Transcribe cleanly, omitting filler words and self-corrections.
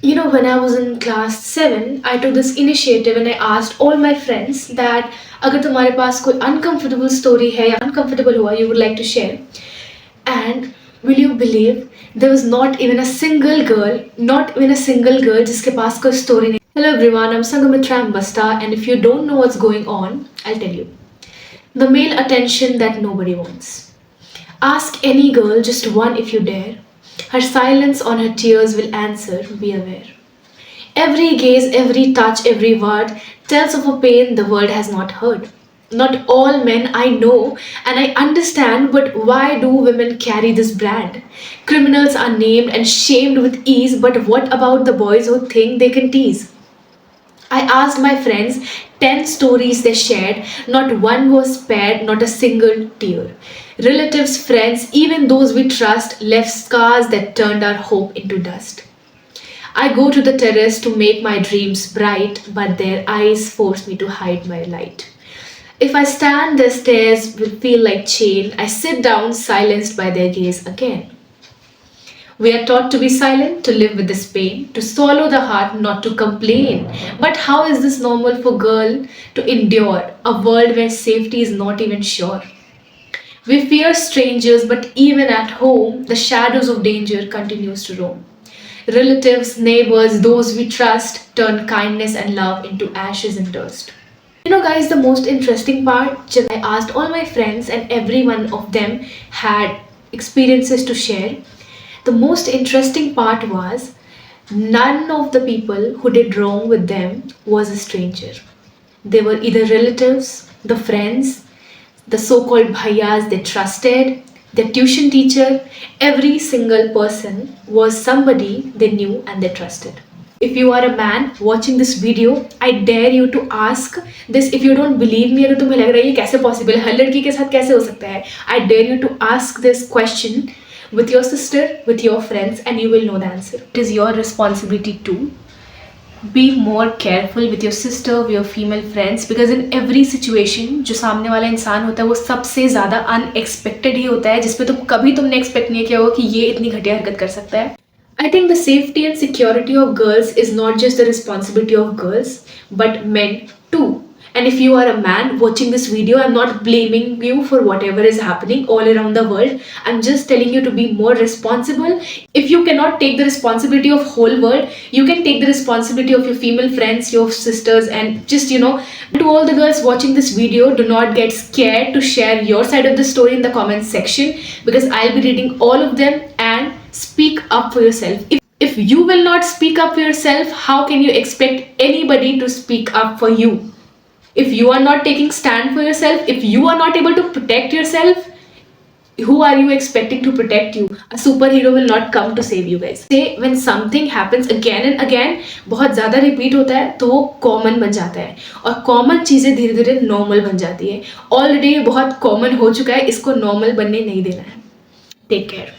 When I was in class 7, I took this initiative and I asked all my friends that अगर तुम्हारे पास कोई uncomfortable story है या uncomfortable हुआ you would like to share. And will you believe there was not even a single girl जिसके पास कोई story नहीं. Hello everyone, I'm Sangamitra Ambasta, and if you don't know what's going on, I'll tell you. The male attention that nobody wants. Ask any girl, just one if you dare. Her silence on her tears will answer, be aware. Every gaze, every touch, every word tells of a pain the world has not heard. Not all men I know and I understand, but why do women carry this brand? Criminals are named and shamed with ease, but what about the boys who think they can tease? I asked my friends 10 stories they shared, not one was spared, not a single tear. Relatives, friends, even those we trust left scars that turned our hope into dust. I go to the terrace to make my dreams bright, but their eyes force me to hide my light. If I stand, their stares will feel like chain. I sit down, silenced by their gaze again. We are taught to be silent, to live with this pain, to swallow the heart, not to complain. But how is this normal for girl to endure a world where safety is not even sure? We fear strangers, but even at home, the shadows of danger continues to roam. Relatives, neighbors, those we trust turn kindness and love into ashes and dust. Guys, the most interesting part, I asked all my friends and every one of them had experiences to share. The most interesting part was none of the people who did wrong with them was a stranger. They were either relatives, the friends, the so-called bhaiyas they trusted, their tuition teacher. Every single person was somebody they knew and they trusted. If you are a man watching this video, I dare you to ask this. If you don't believe me, अगर तुम्हें लग रहा है ये कैसे possible है, हर लड़की के साथ कैसे हो सकता है, I dare you to ask this question with your sister, with your friends, and you will know the answer. It is your responsibility to be more careful with your sister, with your female friends, because in every situation जो सामने वाला इंसान होता है वो सबसे ज़्यादा unexpected ही होता है, जिसपे तुमने expect नहीं किया होगा कि ये इतनी घटिया हरकत कर सकता है. I think the safety and security of girls is not just the responsibility of girls, but men too. And if you are a man watching this video, I'm not blaming you for whatever is happening all around the world. I'm just telling you to be more responsible. If you cannot take the responsibility of whole world, you can take the responsibility of your female friends, your sisters, and just, to all the girls watching this video, do not get scared to share your side of the story in the comment section, because I'll be reading all of them. And speak up for yourself. If you will not speak up for yourself, how can you expect anybody to speak up for you? If you are not taking stand for yourself, if you are not able to protect yourself, who are you expecting to protect you? A superhero will not come to save you guys. Say when something happens again and again, बहुत ज़्यादा repeat होता है तो वो common बन जाता है और common चीज़ें धीरे धीरे normal बन जाती है. Already बहुत common हो चुका है, इसको normal बनने नहीं देना है. Take care.